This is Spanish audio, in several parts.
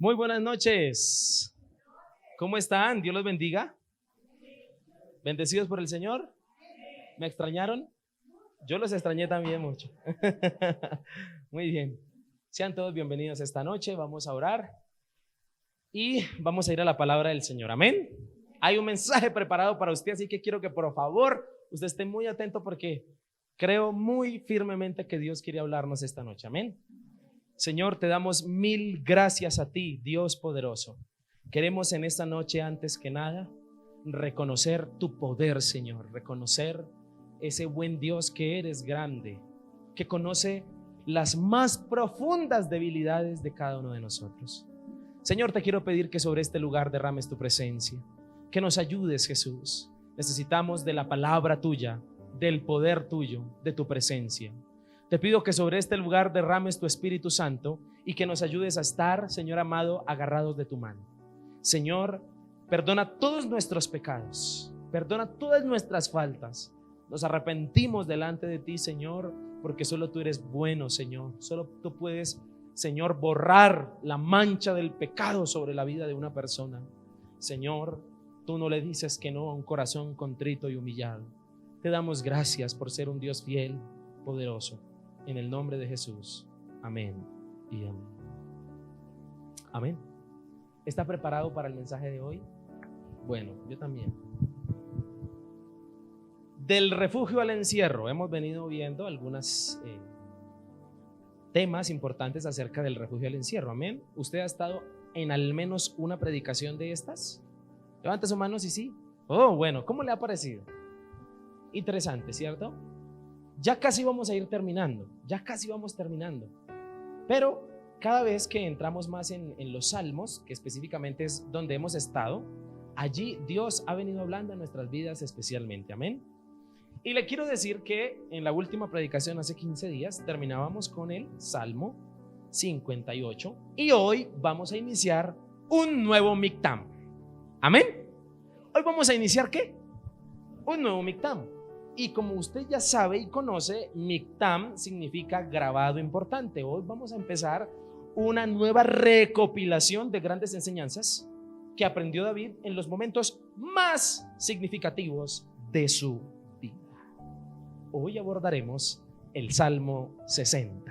Muy buenas noches. ¿Cómo están? Dios los bendiga. ¿Bendecidos por el Señor? ¿Me extrañaron? Yo los extrañé también mucho. Muy bien. Sean todos bienvenidos esta noche. Vamos a orar y vamos a ir a la palabra del Señor. Amén. Hay un mensaje preparado para usted, así que quiero que por favor usted esté muy atento porque creo muy firmemente que Dios quiere hablarnos esta noche. Amén. Señor, te damos mil gracias a ti, Dios poderoso. Queremos en esta noche, antes que nada, reconocer tu poder, Señor, reconocer ese buen Dios que eres grande, que conoce las más profundas debilidades de cada uno de nosotros. Señor, te quiero pedir que sobre este lugar derrames tu presencia, que nos ayudes, Jesús. Necesitamos de la palabra tuya, del poder tuyo, de tu presencia. Te pido que sobre este lugar derrames tu Espíritu Santo y que nos ayudes a estar, Señor amado, agarrados de tu mano. Señor, perdona todos nuestros pecados, perdona todas nuestras faltas. Nos arrepentimos delante de ti, Señor, porque solo tú eres bueno, Señor. Solo tú puedes, Señor, borrar la mancha del pecado sobre la vida de una persona. Señor, tú no le dices que no a un corazón contrito y humillado. Te damos gracias por ser un Dios fiel, poderoso. En el nombre de Jesús. Amén y amén. Amén. ¿Está preparado para el mensaje de hoy? Bueno, yo también. Del refugio al encierro. Hemos venido viendo algunos temas importantes acerca del refugio al encierro. Amén. ¿Usted ha estado en al menos una predicación de estas? Levante su mano si sí. Oh, bueno, ¿cómo le ha parecido? Interesante, ¿cierto? Ya casi vamos a ir terminando, ya casi vamos terminando. Pero cada vez que entramos más en los salmos, que específicamente es donde hemos estado, allí Dios ha venido hablando en nuestras vidas especialmente. Amén. Y le quiero decir que en la última predicación hace 15 días terminábamos con el Salmo 58 y hoy vamos a iniciar un nuevo Mictam. Amén. Hoy vamos a iniciar ¿qué? Un nuevo Mictam. Y como usted ya sabe y conoce, Mictam significa grabado importante. Hoy vamos a empezar una nueva recopilación de grandes enseñanzas que aprendió David en los momentos más significativos de su vida. Hoy abordaremos el Salmo 60.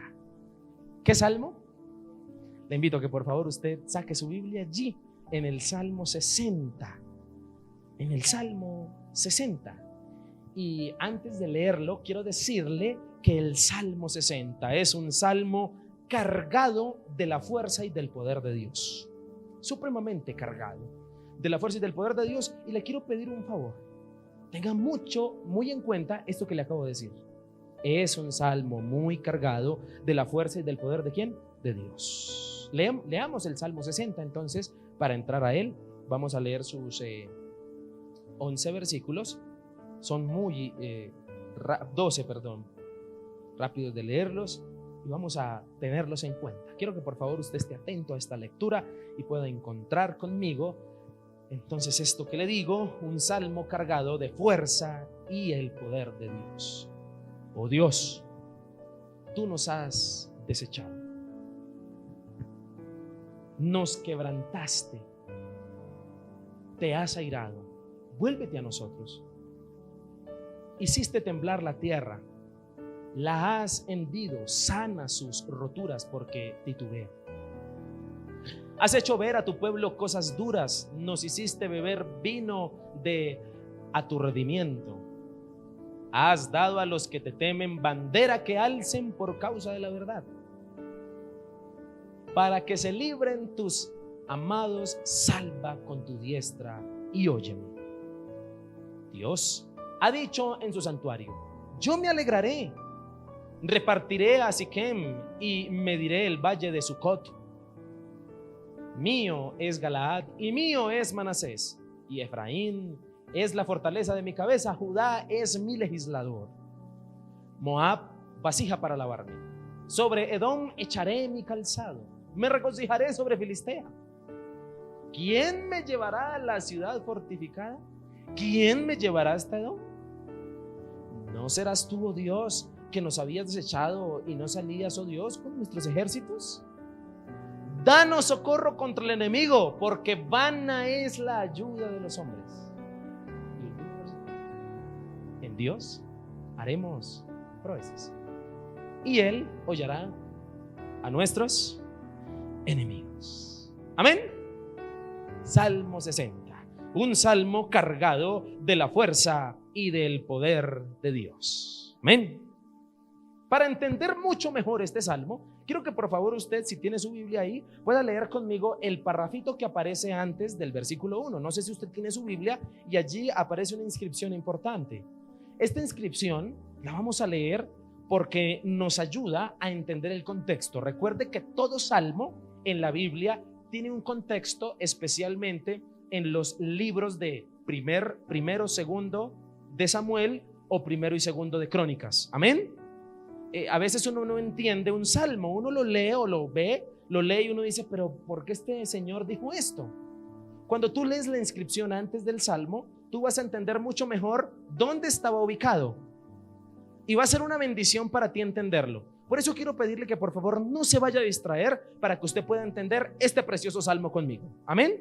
¿Qué salmo? Le invito a que por favor usted saque su Biblia allí en el Salmo 60. En el Salmo 60. Y antes de leerlo, quiero decirle que el Salmo 60 es un salmo cargado de la fuerza y del poder de Dios. Supremamente cargado de la fuerza y del poder de Dios. Y le quiero pedir un favor. Tenga muy en cuenta esto que le acabo de decir. Es un salmo muy cargado de la fuerza y del poder ¿de quién? De Dios. Leamos el Salmo 60 entonces. Para entrar a él, vamos a leer sus 11 versículos. Son 12, rápidos de leerlos y vamos a tenerlos en cuenta. Quiero que por favor usted esté atento a esta lectura y pueda encontrar conmigo entonces esto que le digo, un salmo cargado de fuerza y el poder de Dios. Oh Dios, tú nos has desechado, nos quebrantaste, te has airado, vuélvete a nosotros. Hiciste temblar la tierra, la has hendido, sana sus roturas porque titubea. Has hecho ver a tu pueblo cosas duras, nos hiciste beber vino de aturdimiento. Has dado a los que te temen bandera que alcen por causa de la verdad. Para que se libren tus amados, salva con tu diestra y óyeme. Dios ha dicho en su santuario: yo me alegraré, repartiré a Siquem y mediré el valle de Sucot. Mío es Galaad y mío es Manasés, y Efraín es la fortaleza de mi cabeza, Judá es mi legislador. Moab, vasija para lavarme. Sobre Edom echaré mi calzado, me regocijaré sobre Filistea. ¿Quién me llevará a la ciudad fortificada? ¿Quién me llevará hasta Edom? ¿No serás tú, oh Dios, que nos habías desechado y no salías, oh Dios, con nuestros ejércitos? Danos socorro contra el enemigo, porque vana es la ayuda de los hombres. En Dios haremos proezas, y Él hollará a nuestros enemigos. Amén. Salmo 60, un salmo cargado de la fuerza y del poder de Dios. Amén. Para entender mucho mejor este salmo, quiero que por favor usted, si tiene su Biblia ahí, pueda leer conmigo el parrafito que aparece antes del versículo 1. No sé si usted tiene su Biblia, y allí aparece una inscripción importante. Esta inscripción la vamos a leer porque nos ayuda a entender el contexto. Recuerde que todo salmo en la Biblia tiene un contexto, especialmente en los libros de primero, segundo de Samuel o primero y segundo de Crónicas. Amén. A veces uno no entiende un salmo, uno lo lee o lo ve, lo lee y uno dice, pero ¿por qué este señor dijo esto? Cuando tú lees la inscripción antes del salmo, tú vas a entender mucho mejor dónde estaba ubicado, y va a ser una bendición para ti entenderlo. Por eso quiero pedirle que por favor no se vaya a distraer, para que usted pueda entender este precioso salmo conmigo. Amén.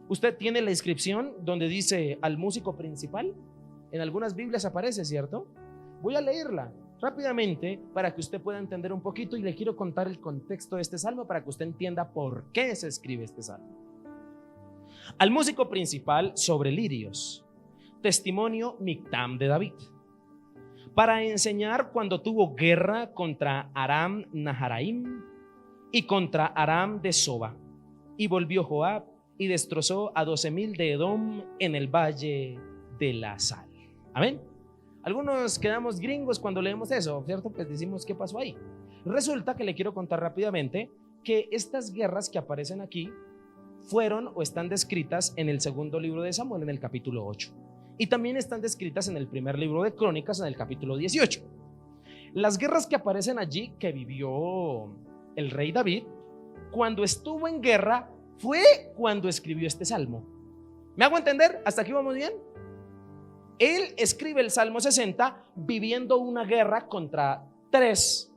Usted tiene la inscripción donde dice al músico principal. En algunas Biblias aparece, ¿cierto? Voy a leerla rápidamente para que usted pueda entender un poquito, y le quiero contar el contexto de este salmo para que usted entienda por qué se escribe este salmo. Al músico principal sobre lirios, testimonio Mictam de David, para enseñar cuando tuvo guerra contra Aram Naharaim y contra Aram de Soba, y volvió Joab y destrozó a 12,000 de Edom en el valle de la sal. Amén. Algunos quedamos gringos cuando leemos eso, ¿cierto? Pues decimos, ¿qué pasó ahí? Resulta que le quiero contar rápidamente que estas guerras que aparecen aquí fueron o están descritas en el segundo libro de Samuel, en el capítulo 8, y también están descritas en el primer libro de Crónicas, en el capítulo 18. Las guerras que aparecen allí, que vivió el rey David, cuando estuvo en guerra, fue cuando escribió este salmo. ¿Me hago entender? ¿Hasta aquí vamos bien? Él escribe el Salmo 60 viviendo una guerra contra tres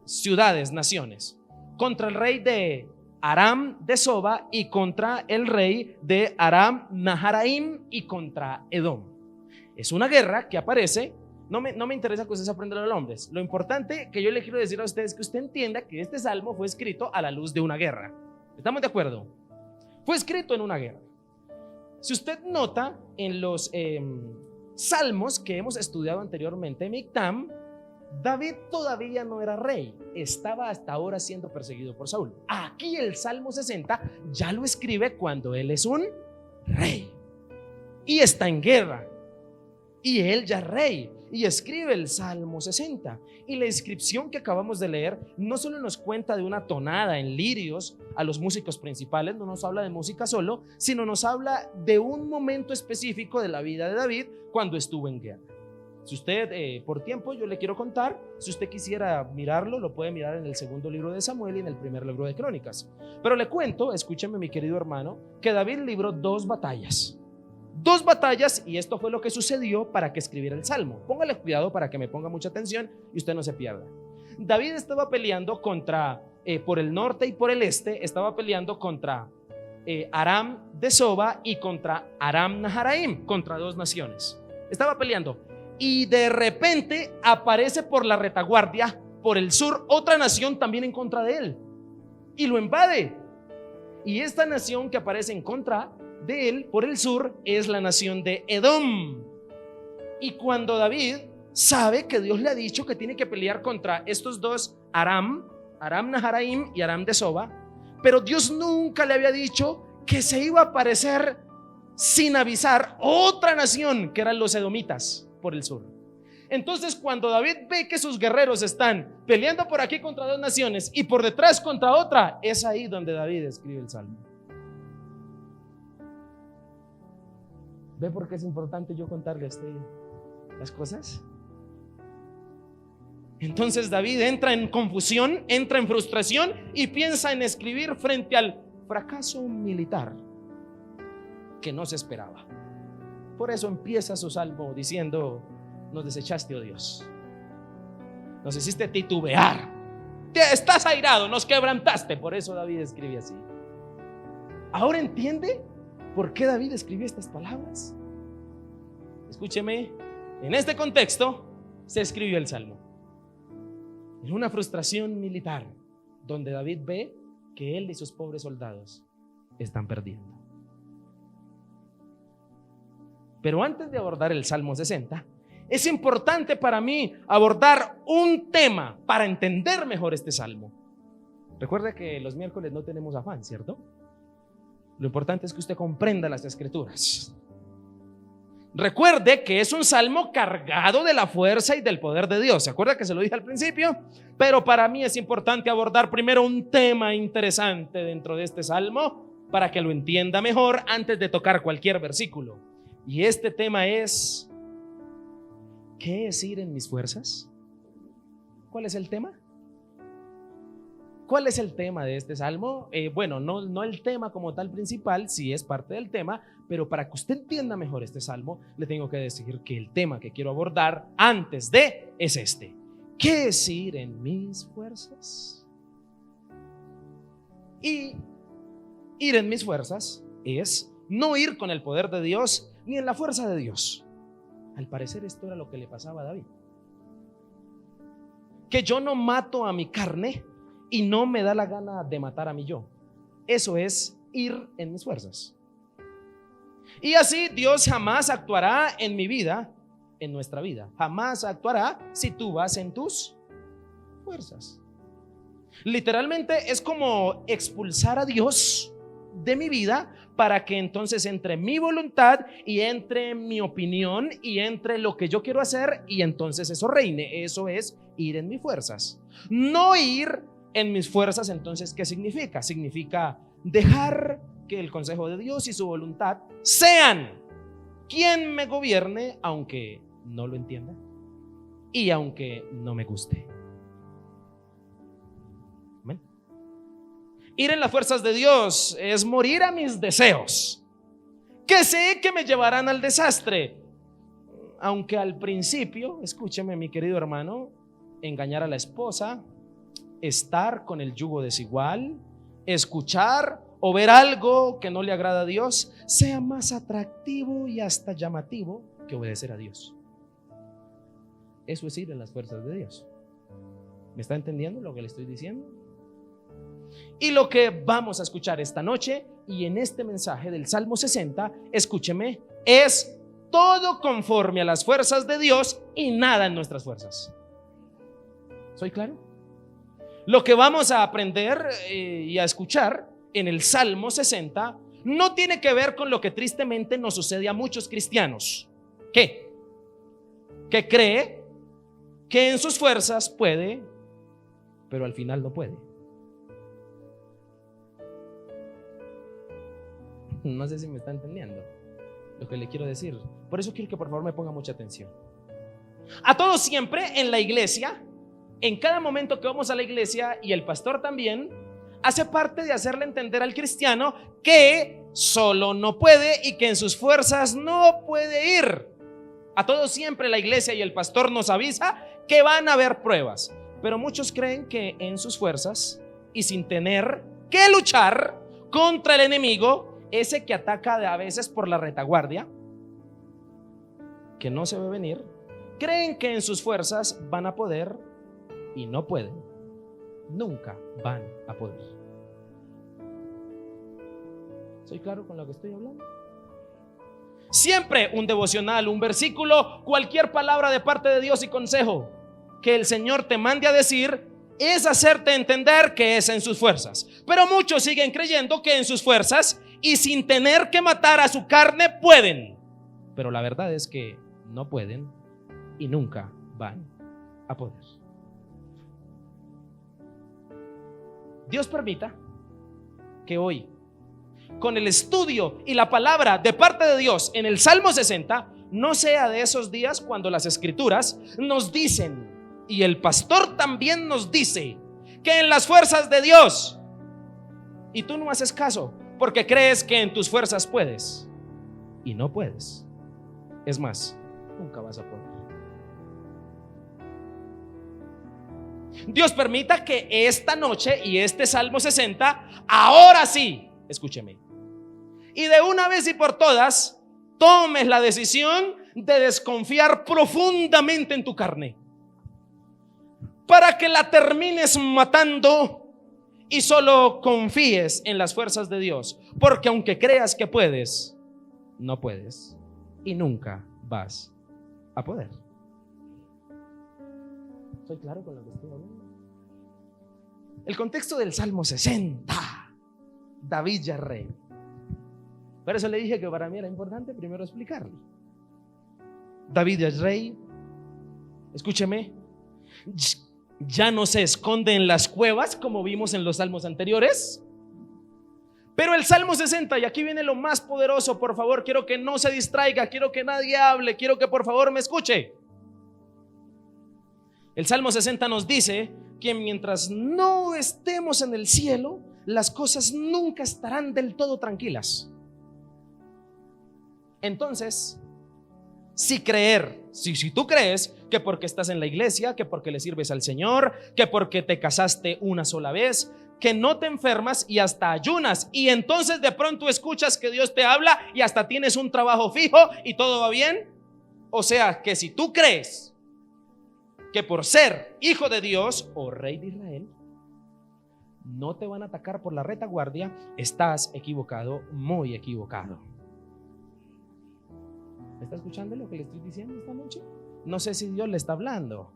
ciudades, naciones, contra el rey de Aram de Soba y contra el rey de Aram Naharaim y contra Edom. Es una guerra que aparece. No me interesa que ustedes aprendan los nombres. Lo importante que yo le quiero decir a ustedes es que usted entienda que este salmo fue escrito a la luz de una guerra. ¿Estamos de acuerdo? Fue escrito en una guerra. Si usted nota en los salmos que hemos estudiado anteriormente, Mictam, David todavía no era rey, estaba hasta ahora siendo perseguido por Saúl. Aquí el Salmo 60 ya lo escribe cuando él es un rey y está en guerra, y él ya es rey, y escribe el Salmo 60. Y la inscripción que acabamos de leer no solo nos cuenta de una tonada en lirios a los músicos principales, no nos habla de música solo, sino nos habla de un momento específico de la vida de David cuando estuvo en guerra. Si usted, por tiempo, yo le quiero contar, si usted quisiera mirarlo, lo puede mirar en el segundo libro de Samuel y en el primer libro de Crónicas. Pero le cuento, escúcheme mi querido hermano, que David libró dos batallas, y esto fue lo que sucedió para que escribiera el Salmo. Póngale cuidado para que me ponga mucha atención y usted no se pierda. David estaba peleando contra, por el norte y por el este, estaba peleando contra Aram de Soba y contra Aram Naharaim, contra dos naciones. Estaba peleando. Y de repente aparece por la retaguardia, por el sur, otra nación también en contra de él, y lo invade. Y esta nación que aparece en contra de él por el sur es la nación de Edom. Y cuando David sabe que Dios le ha dicho que tiene que pelear contra estos dos Aram Naharaim y Aram de Soba, pero Dios nunca le había dicho que se iba a aparecer sin avisar otra nación, que eran los edomitas por el sur. Entonces, cuando David ve que sus guerreros están peleando por aquí contra dos naciones y por detrás contra otra, es ahí donde David escribe el Salmo. ¿Ve por qué es importante yo contarle a usted las cosas? Entonces David entra en confusión, entra en frustración y piensa en escribir frente al fracaso militar que no se esperaba. Por eso empieza su salmo diciendo: nos desechaste, oh Dios, nos hiciste titubear, estás airado, nos quebrantaste. Por eso David escribe así. ¿Ahora entiende por qué David escribió estas palabras? Escúcheme, en este contexto se escribió el Salmo. En una frustración militar, donde David ve que él y sus pobres soldados están perdiendo. Pero antes de abordar el Salmo 60, es importante para mí abordar un tema para entender mejor este Salmo. Recuerde que los miércoles no tenemos afán, ¿cierto? Lo importante es que usted comprenda las Escrituras. Recuerde que es un salmo cargado de la fuerza y del poder de Dios. ¿Se acuerda que se lo dije al principio? Pero para mí es importante abordar primero un tema interesante dentro de este salmo para que lo entienda mejor antes de tocar cualquier versículo. Y este tema es: ¿qué es ir en mis fuerzas? ¿Cuál es el tema? ¿Cuál es el tema de este salmo? Bueno, no el tema como tal principal, sí es parte del tema, pero para que usted entienda mejor este salmo, le tengo que decir que el tema que quiero abordar antes de es este: ¿qué es ir en mis fuerzas? Y ir en mis fuerzas es no ir con el poder de Dios ni en la fuerza de Dios. Al parecer esto era lo que le pasaba a David. Que yo no mato a mi carne y no me da la gana de matar a mi yo. Eso es ir en mis fuerzas. Y así Dios jamás actuará en mi vida, en nuestra vida. Jamás actuará si tú vas en tus fuerzas. Literalmente es como expulsar a Dios de mi vida para que entonces entre mi voluntad y entre mi opinión y entre lo que yo quiero hacer y entonces eso reine. Eso es ir en mis fuerzas. No ir en mis fuerzas, entonces, ¿qué significa? Significa dejar que el consejo de Dios y su voluntad sean quien me gobierne, aunque no lo entienda y aunque no me guste. Amén. Ir en las fuerzas de Dios es morir a mis deseos, que sé que me llevarán al desastre, aunque al principio, escúcheme mi querido hermano, engañar a la esposa, estar con el yugo desigual, escuchar o ver algo que no le agrada a Dios sea más atractivo y hasta llamativo que obedecer a Dios. Eso es ir en las fuerzas de Dios. ¿Me está entendiendo lo que le estoy diciendo? Y lo que vamos a escuchar esta noche y en este mensaje del Salmo 60, escúcheme, es todo conforme a las fuerzas de Dios y nada en nuestras fuerzas. ¿Soy claro? Lo que vamos a aprender y a escuchar en el Salmo 60 no tiene que ver con lo que tristemente nos sucede a muchos cristianos. ¿Qué? Que cree que en sus fuerzas puede, pero al final no puede. No sé si me está entendiendo lo que le quiero decir. Por eso quiero que por favor me ponga mucha atención. A todos siempre en la iglesia, en cada momento que vamos a la iglesia, y el pastor también, hace parte de hacerle entender al cristiano que solo no puede y que en sus fuerzas no puede ir. A todos siempre la iglesia y el pastor nos avisa que van a haber pruebas, pero muchos creen que en sus fuerzas y sin tener que luchar contra el enemigo, ese que ataca a veces por la retaguardia, que no se ve venir, creen que en sus fuerzas van a poder y no pueden. Nunca van a poder. ¿Soy claro con lo que estoy hablando? Siempre un devocional, un versículo, cualquier palabra de parte de Dios y consejo que el Señor te mande a decir es hacerte entender que es en sus fuerzas. Pero muchos siguen creyendo que en sus fuerzas y sin tener que matar a su carne pueden. Pero la verdad es que no pueden y nunca van a poder. Dios permita que hoy, con el estudio y la palabra de parte de Dios en el Salmo 60, no sea de esos días cuando las Escrituras nos dicen, y el pastor también nos dice, que en las fuerzas de Dios, y tú no haces caso porque crees que en tus fuerzas puedes, y no puedes. Es más, nunca vas a poder. Dios permita que esta noche y este Salmo 60, ahora sí, escúcheme, y de una vez y por todas, tomes la decisión de desconfiar profundamente en tu carne, para que la termines matando y solo confíes en las fuerzas de Dios. Porque aunque creas que puedes, no puedes y nunca vas a poder. ¿Soy claro con lo que estoy hablando? El contexto del Salmo 60, David ya es rey. Por eso le dije que para mí era importante primero explicarle. David ya es rey. Escúcheme, ya no se esconde en las cuevas como vimos en los salmos anteriores. Pero el Salmo 60, y aquí viene lo más poderoso, por favor, quiero que no se distraiga, quiero que nadie hable, quiero que por favor me escuche. El Salmo 60 nos dice que mientras no estemos en el cielo, las cosas nunca estarán del todo tranquilas. Entonces, si tú crees que porque estás en la iglesia, que porque le sirves al Señor, que porque te casaste una sola vez, que no te enfermas y hasta ayunas, y entonces de pronto escuchas que Dios te habla y hasta tienes un trabajo fijo y todo va bien, o sea que si tú crees que por ser hijo de Dios o rey de Israel no te van a atacar por la retaguardia, estás equivocado, muy equivocado. ¿Me está escuchando lo que le estoy diciendo esta noche? No sé si Dios le está hablando.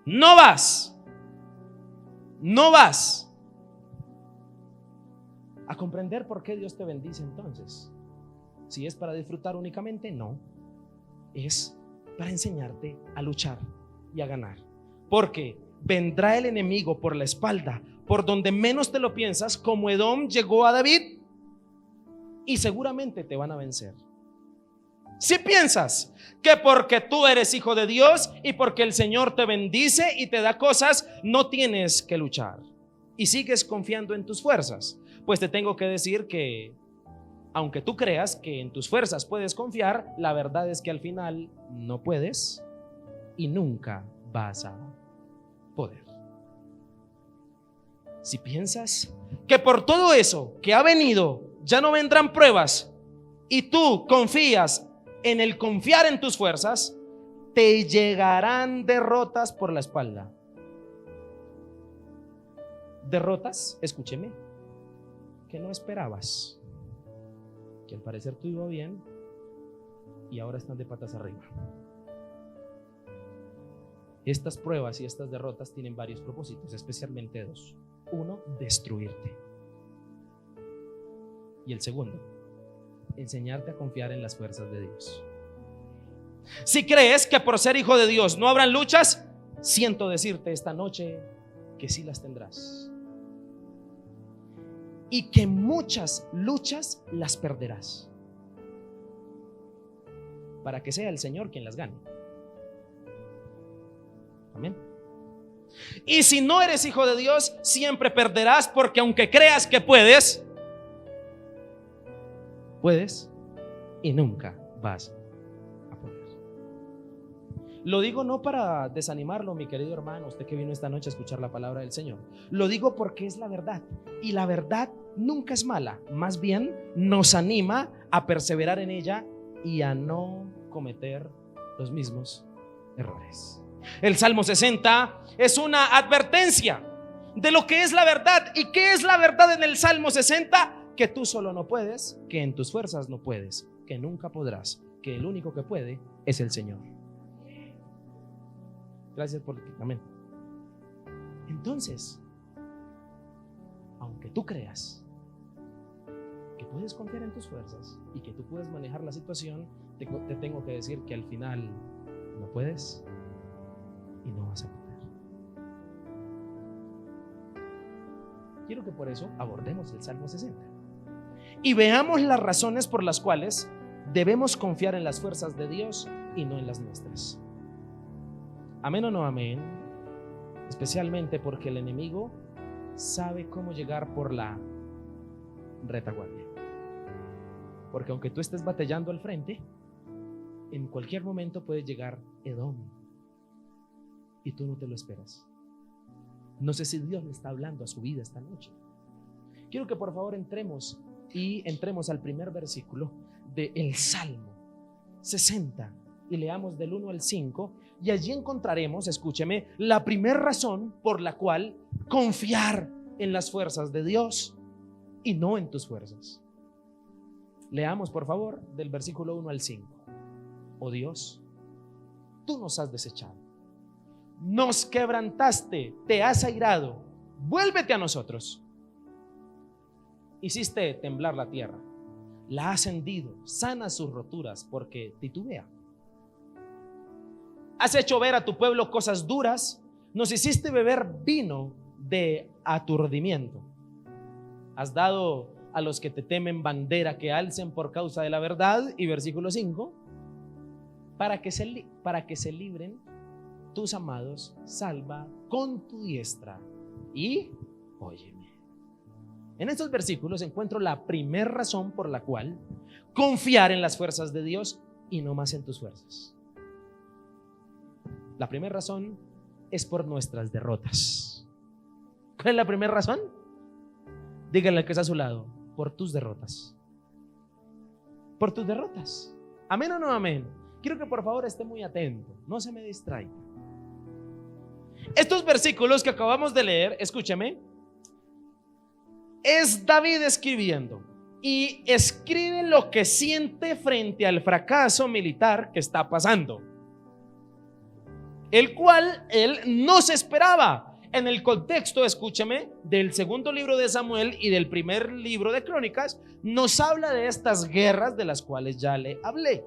No vas a comprender por qué Dios te bendice entonces. Si es para disfrutar únicamente, no. Es para enseñarte a luchar y a ganar. Porque vendrá el enemigo por la espalda, por donde menos te lo piensas, como Edom llegó a David, y seguramente te van a vencer. Si piensas que porque tú eres hijo de Dios y porque el Señor te bendice y te da cosas, no tienes que luchar y sigues confiando en tus fuerzas, pues te tengo que decir que aunque tú creas que en tus fuerzas puedes confiar, la verdad es que al final no puedes y nunca vas a poder. Si piensas que por todo eso que ha venido ya no vendrán pruebas y tú confías en el confiar en tus fuerzas, te llegarán derrotas por la espalda. Derrotas, escúcheme, que no esperabas, que al parecer tú iba bien y ahora están de patas arriba. Estas pruebas y estas derrotas tienen varios propósitos, especialmente dos. Uno, destruirte. Y el segundo, enseñarte a confiar en las fuerzas de Dios. Si crees que por ser hijo de Dios no habrán luchas, siento decirte esta noche que sí las tendrás. Y que muchas luchas las perderás, para que sea el Señor quien las gane. Amén. Y si no eres hijo de Dios, siempre perderás, porque aunque creas que puedes y nunca vas a poder. Lo digo no para desanimarlo, mi querido hermano, usted que vino esta noche a escuchar la palabra del Señor. Lo digo porque es la verdad, y la verdad nunca es mala, más bien nos anima a perseverar en ella y a no cometer los mismos errores. El Salmo 60 es una advertencia de lo que es la verdad. ¿Y qué es la verdad en el Salmo 60? Que tú solo no puedes, que en tus fuerzas no puedes, que nunca podrás, que el único que puede es el Señor. Gracias por amén. Entonces, aunque tú creas que puedes confiar en tus fuerzas y que tú puedes manejar la situación, te tengo que decir que al final no puedes y no vas a poder. Quiero que por eso abordemos el Salmo 60 y veamos las razones por las cuales debemos confiar en las fuerzas de Dios y no en las nuestras. Amén o no amén. Especialmente porque el enemigo sabe cómo llegar por la retaguardia. Porque aunque tú estés batallando al frente, en cualquier momento puede llegar Edom y tú no te lo esperas. No sé si Dios le está hablando a su vida esta noche. Quiero que por favor entremos al primer versículo del Salmo 60 y leamos del 1 al 5, y allí encontraremos, escúcheme, la primera razón por la cual confiar en las fuerzas de Dios y no en tus fuerzas. Leamos por favor del versículo 1 al 5. Oh Dios, tú nos has desechado, nos quebrantaste, te has airado, vuélvete a nosotros. Hiciste temblar la tierra, la has hendido, sana sus roturas porque titubea. Has hecho ver a tu pueblo cosas duras, nos hiciste beber vino de aturdimiento. Has dado a los que te temen bandera que alcen por causa de la verdad. Y versículo 5, para que se libren tus amados, salva con tu diestra y óyeme. En estos versículos encuentro la primera razón por la cual confiar en las fuerzas de Dios y no más en tus fuerzas. La primera razón es por nuestras derrotas. ¿Cuál es la primera razón? Díganle al que está a su lado: por tus derrotas. Por tus derrotas. ¿Amén o no amén? Quiero que por favor esté muy atento, no se me distraiga. Estos versículos que acabamos de leer, escúcheme, es David escribiendo, y escribe lo que siente frente al fracaso militar que está pasando, el cual él no se esperaba. En el contexto, escúcheme, del segundo libro de Samuel y del primer libro de Crónicas, nos habla de estas guerras de las cuales ya le hablé.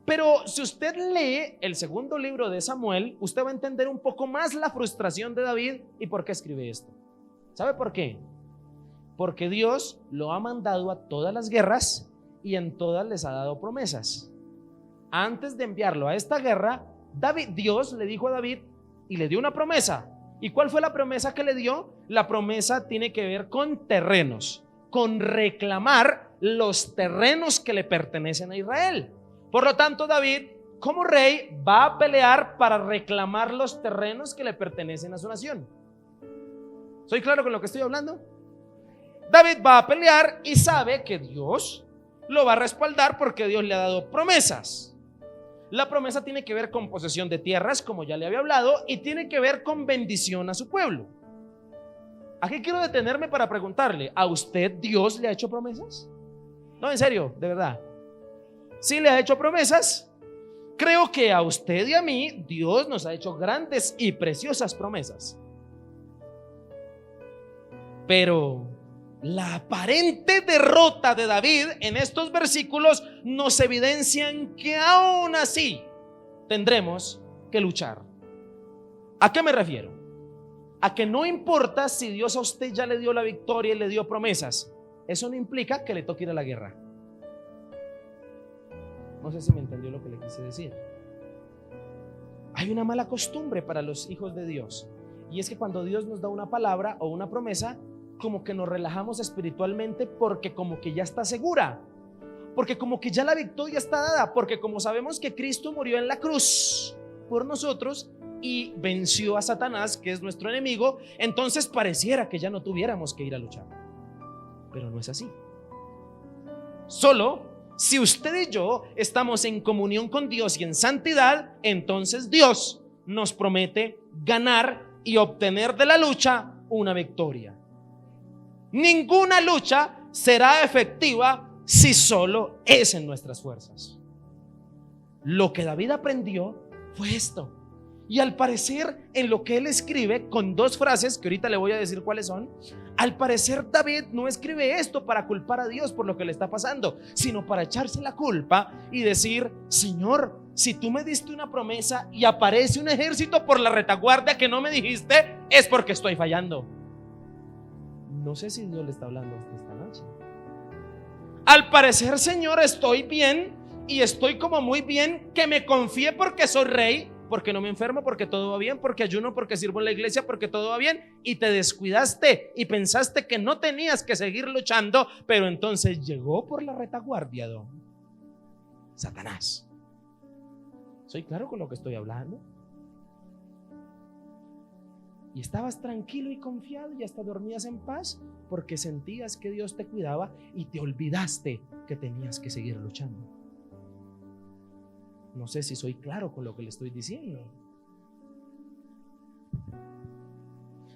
Pero si usted lee el segundo libro de Samuel, usted va a entender un poco más la frustración de David y por qué escribe esto. ¿Sabe por qué? Porque Dios lo ha mandado a todas las guerras y en todas les ha dado promesas. Antes de enviarlo a esta guerra, Dios le dijo a David y le dio una promesa. ¿Y cuál fue la promesa que le dio? La promesa tiene que ver con terrenos, con reclamar los terrenos que le pertenecen a Israel. Por lo tanto, David, como rey, va a pelear para reclamar los terrenos que le pertenecen a su nación. ¿Soy claro con lo que estoy hablando? David va a pelear y sabe que Dios lo va a respaldar porque Dios le ha dado promesas. La promesa tiene que ver con posesión de tierras, como ya le había hablado, y tiene que ver con bendición a su pueblo. Aquí quiero detenerme para preguntarle: ¿a usted Dios le ha hecho promesas? No, en serio, de verdad. ¿Sí le ha hecho promesas? Creo que a usted y a mí Dios nos ha hecho grandes y preciosas promesas. Pero la aparente derrota de David en estos versículos nos evidencian que aún así tendremos que luchar. ¿A qué me refiero? A que no importa si Dios a usted ya le dio la victoria y le dio promesas, eso no implica que le toque ir a la guerra. No sé si me entendió lo que le quise decir. Hay una mala costumbre para los hijos de Dios, y es que cuando Dios nos da una palabra o una promesa, como que nos relajamos espiritualmente porque como que ya está segura, porque como que ya la victoria está dada, porque como sabemos que Cristo murió en la cruz por nosotros y venció a Satanás, que es nuestro enemigo, entonces pareciera que ya no tuviéramos que ir a luchar. Pero no es así. Solo si usted y yo estamos en comunión con Dios y en santidad, entonces Dios nos promete ganar y obtener de la lucha una victoria. Ninguna lucha será efectiva si solo es en nuestras fuerzas. Lo que David aprendió fue esto. Y al parecer, en lo que él escribe, con dos frases que ahorita le voy a decir cuáles son, al parecer David no escribe esto para culpar a Dios por lo que le está pasando, sino para echarse la culpa y decir: Señor, si tú me diste una promesa y aparece un ejército por la retaguardia que no me dijiste, es porque estoy fallando. No sé si Dios le está hablando a usted esta noche. Al parecer, Señor, estoy bien y estoy como muy bien, que me confíe porque soy rey, porque no me enfermo, porque todo va bien, porque ayuno, porque sirvo en la iglesia, porque todo va bien, y te descuidaste y pensaste que no tenías que seguir luchando, pero entonces llegó por la retaguardia Satanás. ¿Soy claro con lo que estoy hablando? Y estabas tranquilo y confiado y hasta dormías en paz porque sentías que Dios te cuidaba y te olvidaste que tenías que seguir luchando. No sé si soy claro con lo que le estoy diciendo.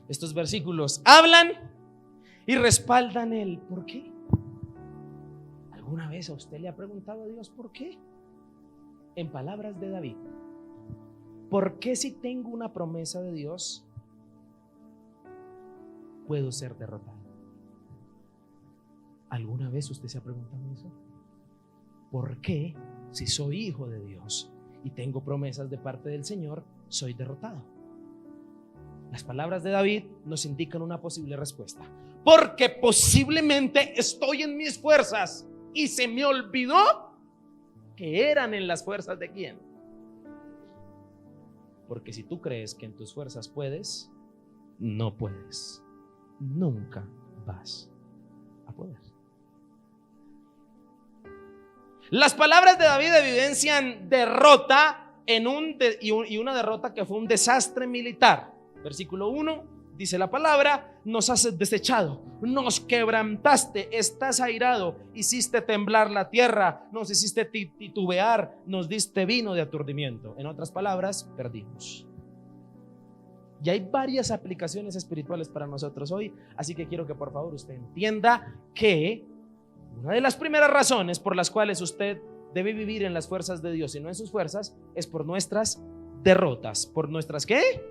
Estos versículos hablan y respaldan el por qué. ¿Alguna vez a usted le ha preguntado a Dios por qué? En palabras de David, ¿por qué si tengo una promesa de Dios puedo ser derrotado? ¿Alguna vez usted se ha preguntado eso? ¿Por qué si soy hijo de Dios y tengo promesas de parte del Señor soy derrotado? Las palabras de David nos indican una posible respuesta. Porque posiblemente estoy en mis fuerzas y se me olvidó que eran en las fuerzas de quién. Porque si tú crees que en tus fuerzas puedes, no puedes. Nunca vas a poder. Las palabras de David evidencian derrota y una derrota que fue un desastre militar. Versículo 1 dice la palabra: nos has desechado, nos quebrantaste, estás airado, hiciste temblar la tierra, nos hiciste titubear, nos diste vino de aturdimiento. En otras palabras, perdimos. Y hay varias aplicaciones espirituales para nosotros hoy, así que quiero que por favor usted entienda que una de las primeras razones por las cuales usted debe vivir en las fuerzas de Dios y no en sus fuerzas es por nuestras derrotas. ¿Por nuestras qué?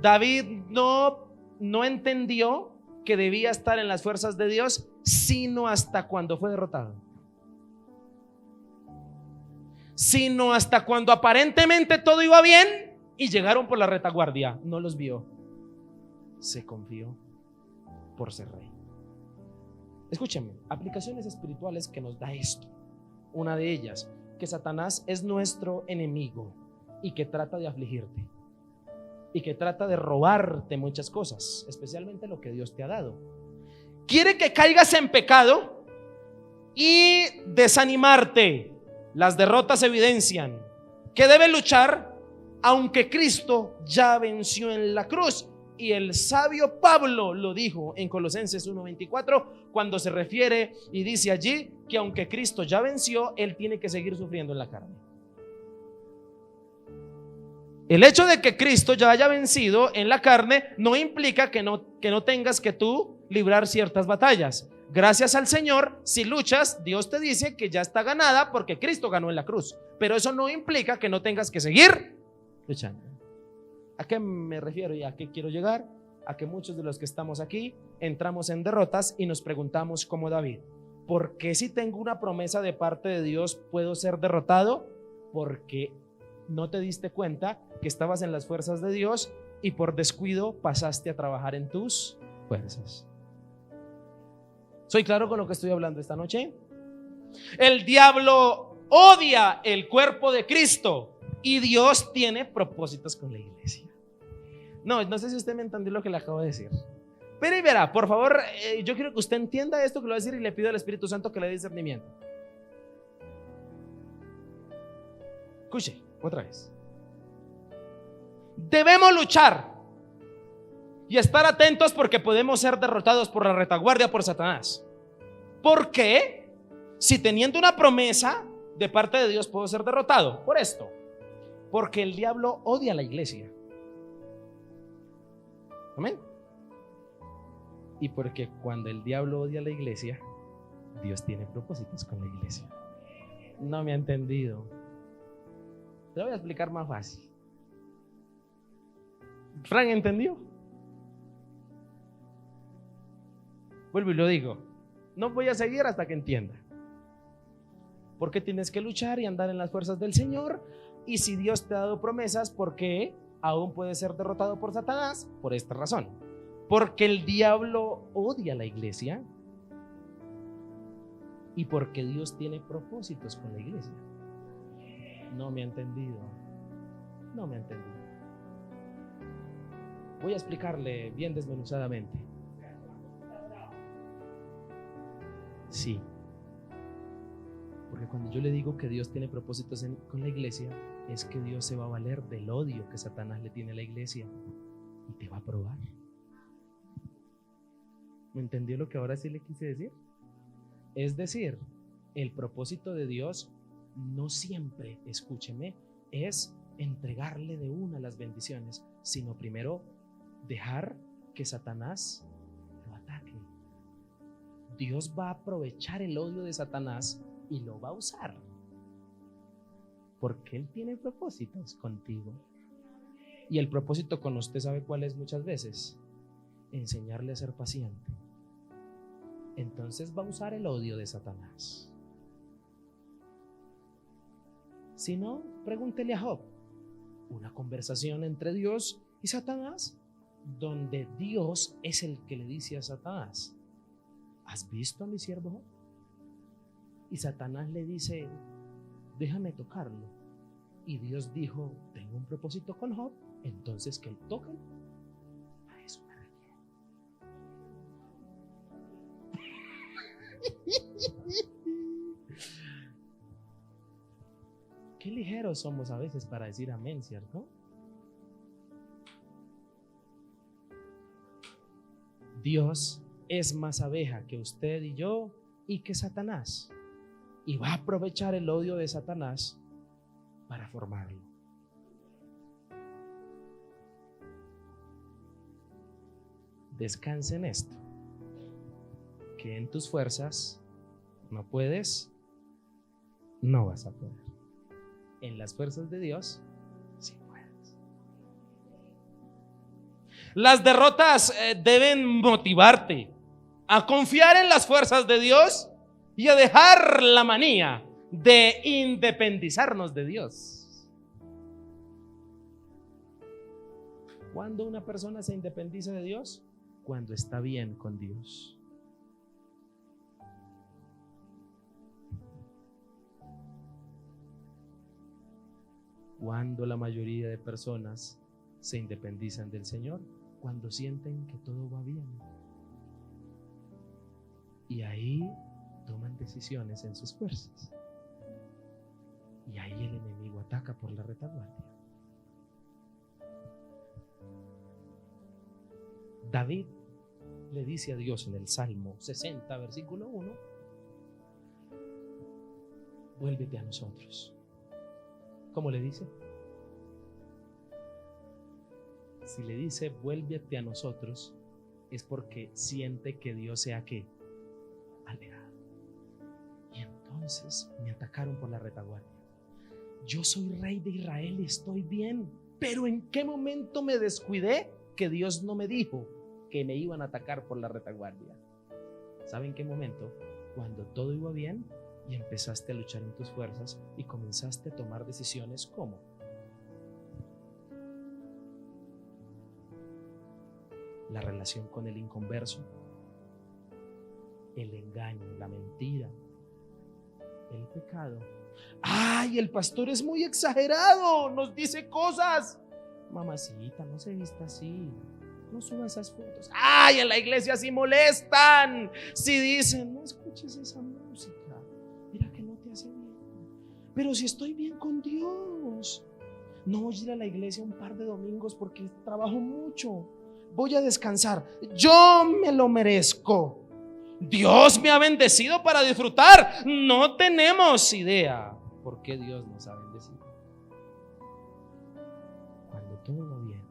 David no entendió que debía estar en las fuerzas de Dios sino hasta cuando fue derrotado, sino hasta cuando aparentemente todo iba bien y llegaron por la retaguardia. No los vio, se confió por ser rey. Escúcheme, aplicaciones espirituales que nos da esto. Una de ellas, que Satanás es nuestro enemigo y que trata de afligirte y que trata de robarte muchas cosas, especialmente lo que Dios te ha dado. Quiere que caigas en pecado y desanimarte. Las derrotas evidencian que debe luchar aunque Cristo ya venció en la cruz. Y el sabio Pablo lo dijo en Colosenses 1:24 cuando se refiere y dice allí que aunque Cristo ya venció, él tiene que seguir sufriendo en la carne. El hecho de que Cristo ya haya vencido en la carne no implica que no tengas que tú librar ciertas batallas. Gracias al Señor, si luchas, Dios te dice que ya está ganada porque Cristo ganó en la cruz. Pero eso no implica que no tengas que seguir luchando. ¿A qué me refiero y a qué quiero llegar? A que muchos de los que estamos aquí entramos en derrotas y nos preguntamos como David: ¿por qué si tengo una promesa de parte de Dios puedo ser derrotado? Porque no te diste cuenta que estabas en las fuerzas de Dios y por descuido pasaste a trabajar en tus fuerzas. ¿Soy claro con lo que estoy hablando esta noche? El diablo odia el cuerpo de Cristo y Dios tiene propósitos con la iglesia. No sé si usted me entendió lo que le acabo de decir. Pero y verá, por favor, yo quiero que usted entienda esto que le voy a decir y le pido al Espíritu Santo que le dé discernimiento. Escuche, otra vez. Debemos luchar y estar atentos porque podemos ser derrotados por la retaguardia, por Satanás. ¿Por qué? Si teniendo una promesa de parte de Dios puedo ser derrotado. Por esto, porque el diablo odia a la iglesia. Amén. Y porque cuando el diablo odia a la iglesia, Dios tiene propósitos con la iglesia. No me ha entendido. Te lo voy a explicar más fácil. ¿Frank entendió? Vuelvo y lo digo. No voy a seguir hasta que entienda. Porque tienes que luchar y andar en las fuerzas del Señor. Y si Dios te ha dado promesas, ¿por qué aún puedes ser derrotado por Satanás? Por esta razón. Porque el diablo odia a la iglesia y porque Dios tiene propósitos con la iglesia. No me ha entendido. No me ha entendido. Voy a explicarle bien desmenuzadamente. Sí. Porque cuando yo le digo que Dios tiene propósitos con la iglesia, es que Dios se va a valer del odio que Satanás le tiene a la iglesia. y te va a probar. ¿Me entendió lo que ahora sí le quise decir? Es decir, el propósito de Dios no siempre, escúcheme, es entregarle de una las bendiciones, sino primero dejar que Satanás lo ataque. Dios va a aprovechar el odio de Satanás y lo va a usar, porque Él tiene propósitos contigo. Y el propósito con usted, ¿sabe cuál es muchas veces? Enseñarle a ser paciente. Entonces va a usar el odio de Satanás. Si no, pregúntele a Job. Una conversación entre Dios y Satanás, donde Dios es el que le dice a Satanás: ¿has visto a mi siervo Job? Y Satanás le dice: déjame tocarlo. Y Dios dijo: tengo un propósito con Job, entonces que él toque. A eso me refiero. Qué ligeros somos a veces para decir amén, ¿cierto? Dios es más abeja que usted y yo y que Satanás, y va a aprovechar el odio de Satanás para formarlo. Descansa en esto, que en tus fuerzas no puedes, no vas a poder. En las fuerzas de Dios sí puedes. Las derrotas deben motivarte a confiar en las fuerzas de Dios y a dejar la manía de independizarnos de Dios. ¿Cuándo una persona se independiza de Dios? Cuando está bien con Dios. Cuando la mayoría de personas se independizan del Señor, cuando sienten que todo va bien. Y ahí toman decisiones en sus fuerzas. Y ahí el enemigo ataca por la retaguardia. David le dice a Dios en el Salmo 60, versículo 1: vuélvete a nosotros. ¿Cómo le dice? Si le dice vuélvete a nosotros, es porque siente que Dios sea ¿qué? Alejado. Y entonces me atacaron por la retaguardia. Yo soy rey de Israel y estoy bien, pero ¿en qué momento me descuidé que Dios no me dijo que me iban a atacar por la retaguardia? ¿Saben qué momento? Cuando todo iba bien y empezaste a luchar en tus fuerzas y comenzaste a tomar decisiones como la relación con el inconverso, el engaño, la mentira, el pecado. ¡Ay, el pastor es muy exagerado! Nos dice cosas. Mamacita, no se vista así. No suba esas fotos. ¡Ay, en la iglesia sí molestan! Si dicen, no escuches esa música. Mira que no te hace bien. Pero si estoy bien con Dios. No voy a ir a la iglesia un par de domingos porque trabajo mucho. Voy a descansar. Yo me lo merezco. Dios me ha bendecido para disfrutar. No tenemos idea por qué Dios nos ha bendecido. Cuando todo va bien,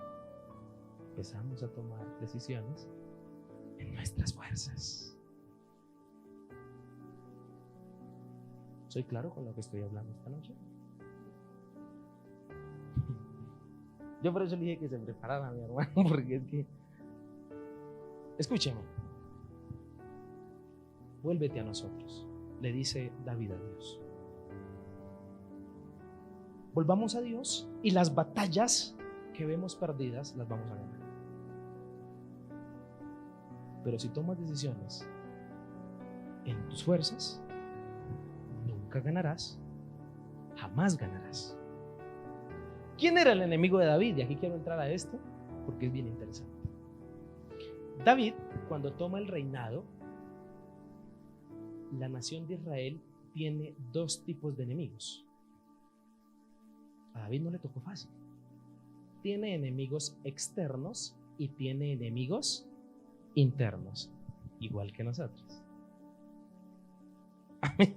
empezamos a tomar decisiones en nuestras fuerzas. ¿Soy claro con lo que estoy hablando esta noche? Yo por eso le dije que se preparara, mi hermano, porque es que, escúcheme, vuélvete a nosotros, le dice David a Dios. Volvamos a Dios y las batallas que vemos perdidas las vamos a ganar. Pero si tomas decisiones en tus fuerzas, nunca ganarás, jamás ganarás. ¿Quién era el enemigo de David? Y aquí quiero entrar a esto porque es bien interesante. David, cuando toma el reinado, la nación de Israel tiene dos tipos de enemigos. A David no le tocó fácil. Tiene enemigos externos y tiene enemigos internos, igual que nosotros. Amén.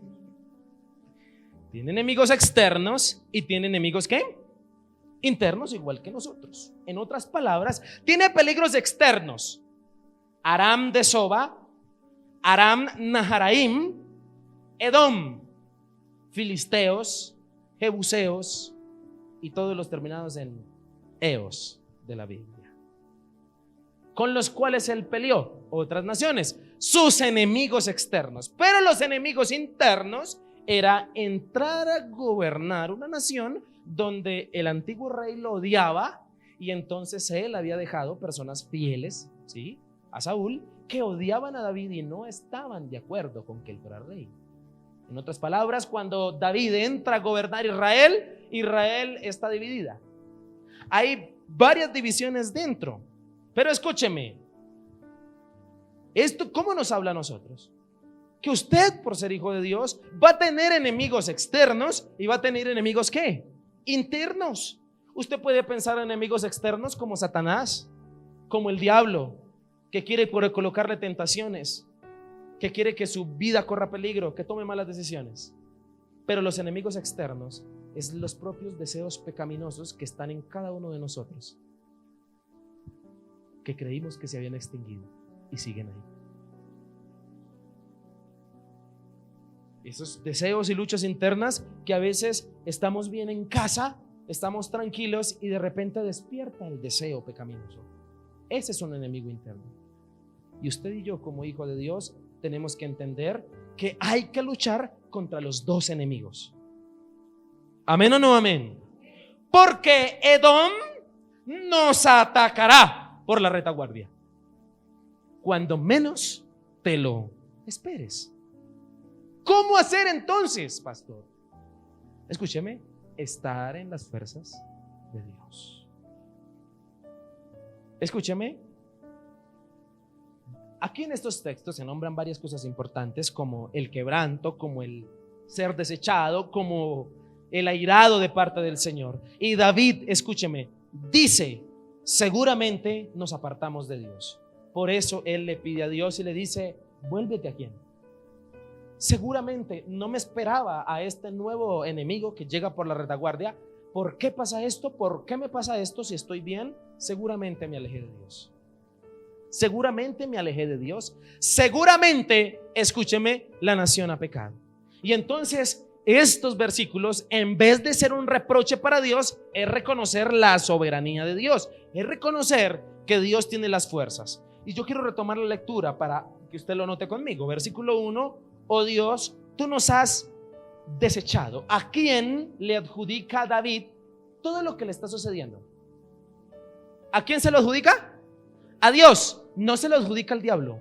Tiene enemigos externos y tiene enemigos ¿qué? Internos, igual que nosotros. En otras palabras, tiene peligros externos: Aram de Soba, Aram Naharaim, Edom, filisteos, jebuseos y todos los terminados en eos de la Biblia, con los cuales él peleó. Otras naciones, sus enemigos externos. Pero los enemigos internos era entrar a gobernar una nación donde el antiguo rey lo odiaba, y entonces él había dejado personas fieles, ¿sí?, a Saúl, que odiaban a David y no estaban de acuerdo con que él fuera rey. En otras palabras, cuando David entra a gobernar Israel, Israel está dividida. Hay varias divisiones dentro. Pero escúcheme, ¿esto cómo nos habla a nosotros? Que usted, por ser hijo de Dios, va a tener enemigos externos y va a tener enemigos ¿qué? Internos. Usted puede pensar en enemigos externos como Satanás, como el diablo, que quiere colocarle tentaciones, que quiere que su vida corra peligro, que tome malas decisiones. Pero los enemigos externos es los propios deseos pecaminosos que están en cada uno de nosotros, que creímos que se habían extinguido y siguen ahí. Esos deseos y luchas internas que a veces estamos bien en casa, estamos tranquilos y de repente despierta el deseo pecaminoso. Ese es un enemigo interno. Y usted y yo, como hijo de Dios, tenemos que entender que hay que luchar contra los dos enemigos. ¿Amén o no amén? Porque Edom nos atacará por la retaguardia cuando menos te lo esperes. ¿Cómo hacer entonces, pastor? Escúcheme, estar en las fuerzas de Dios. Escúcheme, aquí en estos textos se nombran varias cosas importantes, como el quebranto, como el ser desechado, como el airado de parte del Señor. Y David, escúcheme, dice: seguramente nos apartamos de Dios. Por eso él le pide a Dios y le dice: vuélvete a quién. Seguramente no me esperaba a este nuevo enemigo que llega por la retaguardia. ¿Por qué pasa esto? ¿Por qué me pasa esto si estoy bien? Seguramente me alejé de Dios. Seguramente me alejé de Dios. Seguramente, escúcheme, la nación ha pecado. Y entonces estos versículos, en vez de ser un reproche para Dios, es reconocer la soberanía de Dios, es reconocer que Dios tiene las fuerzas. Y yo quiero retomar la lectura para que usted lo note conmigo. Versículo 1: oh Dios, tú nos has desechado. ¿A quién le adjudica David todo lo que le está sucediendo? ¿A quién se lo adjudica? A Dios. No se lo adjudica al diablo,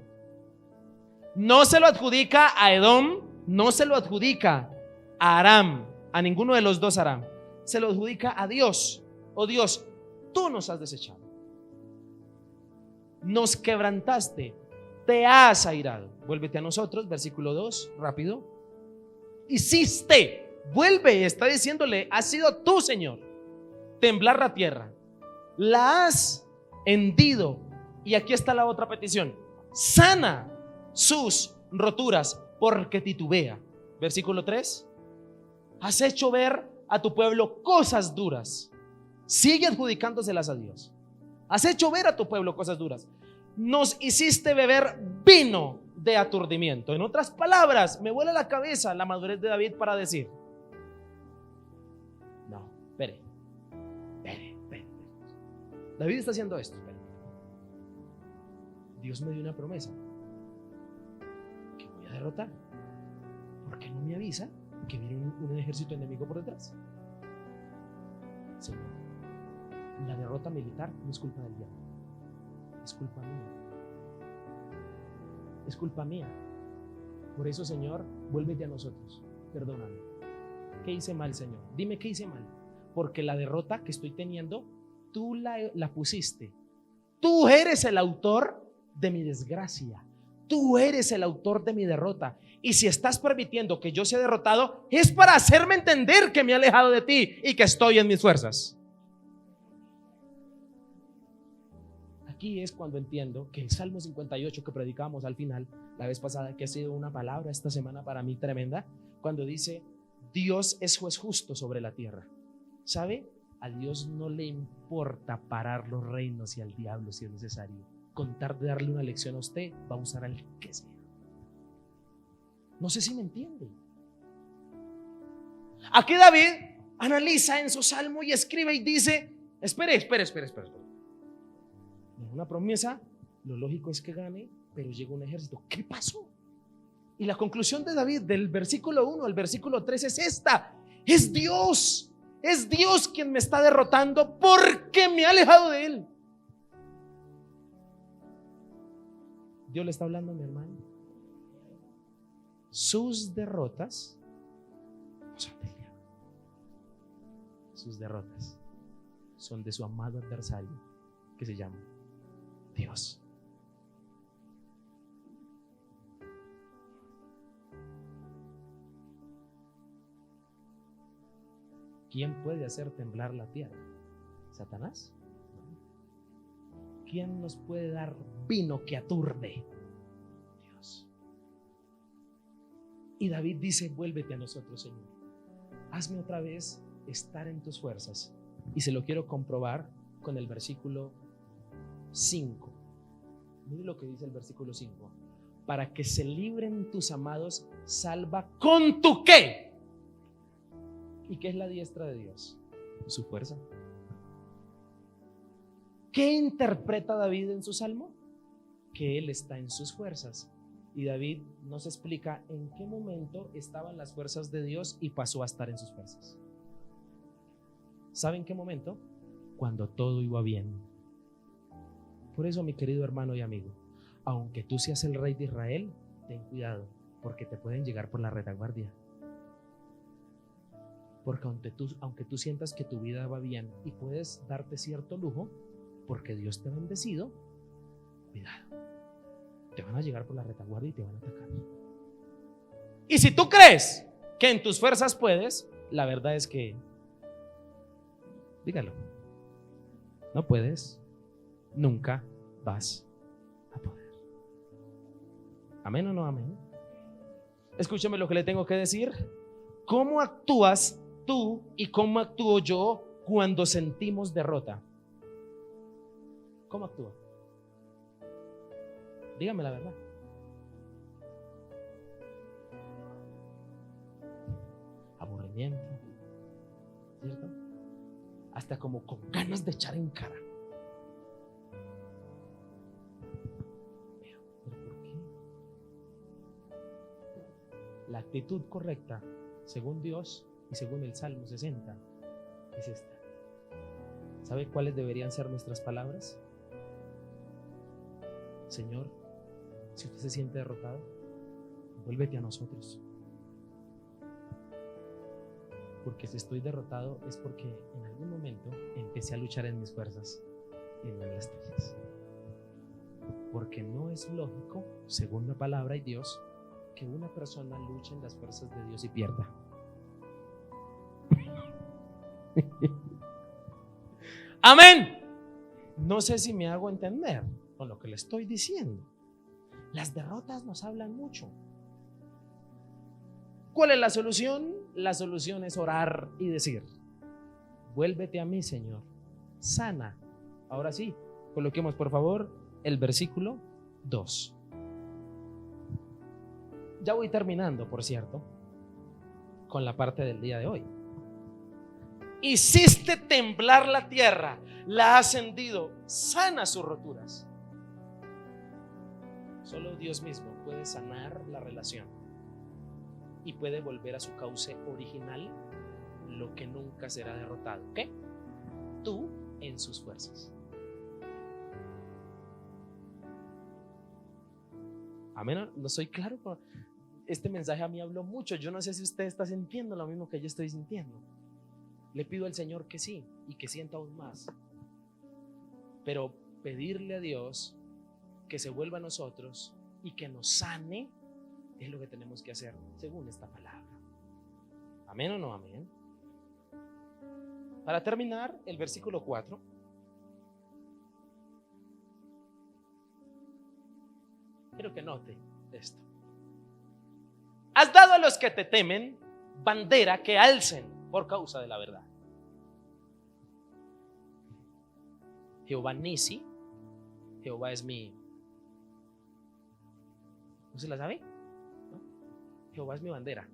no se lo adjudica a Edom, no se lo adjudica a Aram, a ninguno de los dos Aram. Se lo adjudica a Dios. Oh Dios, tú nos has desechado, nos quebrantaste, te has airado. Vuélvete a nosotros, versículo 2, rápido. Hiciste, vuelve, está diciéndole: has sido tú, Señor, temblar la tierra, la has hendido. Y aquí está la otra petición: sana sus roturas, porque titubea. Versículo 3: has hecho ver a tu pueblo cosas duras. Sigue adjudicándoselas a Dios. Has hecho ver a tu pueblo cosas duras. Nos hiciste beber vino de aturdimiento. En otras palabras, me vuela la cabeza la madurez de David para decir: no, espere. David está haciendo esto. Dios me dio una promesa que voy a derrotar. ¿Por qué no me avisa que viene un ejército enemigo por detrás? Señor, la derrota militar no es culpa del diablo, es culpa mía. Es culpa mía. Por eso, Señor, vuélvete a nosotros. Perdóname. ¿Qué hice mal, Señor? Dime qué hice mal. Porque la derrota que estoy teniendo, tú la pusiste. Tú eres el autor de mi desgracia. Tú eres el autor de mi derrota. Y si estás permitiendo que yo sea derrotado, es para hacerme entender que me he alejado de ti y que estoy en mis fuerzas. aquí es cuando entiendo que el Salmo 58 que predicamos al final, la vez pasada, que ha sido una palabra esta semana para mí tremenda, cuando dice, Dios es juez justo sobre la tierra. ¿Sabe? A Dios no le importa parar los reinos y al diablo si es necesario. Contar de darle una lección a usted, va a usar al que sea. No sé si me entiende. Aquí David analiza en su salmo y escribe y dice, espere. Una promesa, lo lógico es que gane, pero llega un ejército. ¿Qué pasó? Y la conclusión de David del versículo 1 al versículo 3 es esta: es Dios quien me está derrotando porque me ha alejado de él. Dios le está hablando a mi hermano. Sus derrotas no son del diablo. Sus derrotas son de su amado adversario que se llama Dios. ¿Quién puede hacer temblar la tierra? ¿Satanás? ¿Quién nos puede dar vino que aturde? Dios. Y David dice, vuélvete a nosotros, Señor. Hazme otra vez estar en tus fuerzas. Y se lo quiero comprobar con el versículo 5. Mire lo que dice el versículo 5. Para que se libren tus amados, salva con tu ¿qué? ¿Y qué es la diestra de Dios? Su fuerza. ¿Qué interpreta David en su salmo? Que él está en sus fuerzas. Y David nos explica en qué momento estaban las fuerzas de Dios y pasó a estar en sus fuerzas. ¿Sabe en qué momento? Cuando todo iba bien. Por eso, mi querido hermano y amigo, aunque tú seas el rey de Israel, ten cuidado, porque te pueden llegar por la retaguardia. Porque aunque tú sientas que tu vida va bien y puedes darte cierto lujo, porque Dios te ha bendecido, cuidado, te van a llegar por la retaguardia y te van a atacar. Y si tú crees que en tus fuerzas puedes, la verdad es que, dígalo, no puedes, nunca vas a poder. ¿Amén o no amén? Escúchame lo que le tengo que decir. ¿Cómo actúas tú y cómo actúo yo cuando sentimos derrota? ¿Cómo actúa? Dígame la verdad. Aburrimiento, ¿cierto? Hasta como con ganas de echar en cara. ¿Pero por qué? La actitud correcta, según Dios y según el Salmo 60, es esta. ¿Sabe cuáles deberían ser nuestras palabras? Señor, si usted se siente derrotado, vuélvete a nosotros. Porque si estoy derrotado es porque en algún momento empecé a luchar en mis fuerzas y no en las tuyas. Porque no es lógico, según la palabra y Dios, que una persona luche en las fuerzas de Dios y pierda. Amén. No sé si me hago entender con lo que le estoy diciendo. Las derrotas nos hablan mucho. ¿Cuál es la solución? La solución es orar y decir: vuélvete a mí, Señor, sana. Ahora sí, coloquemos por favor el versículo 2. Ya voy terminando, por cierto, con la parte del día de hoy. Hiciste temblar la tierra, la has hendido, sana sus roturas. Solo Dios mismo puede sanar la relación y puede volver a su cauce original lo que nunca será derrotado. ¿Qué? Tú en sus fuerzas. Amén. No soy claro. Este mensaje a mí habló mucho. Yo no sé si usted está sintiendo lo mismo que yo estoy sintiendo. Le pido al Señor que sí y que sienta aún más. Pero pedirle a Dios que se vuelva a nosotros y que nos sane es lo que tenemos que hacer según esta palabra. ¿Amén o no amén? Para terminar, el versículo 4. Quiero que note esto. Has dado a los que te temen bandera que alcen por causa de la verdad. Jehová Nisi, Jehová es mi. ¿No se la sabe? ¿No? Jehová es mi bandera.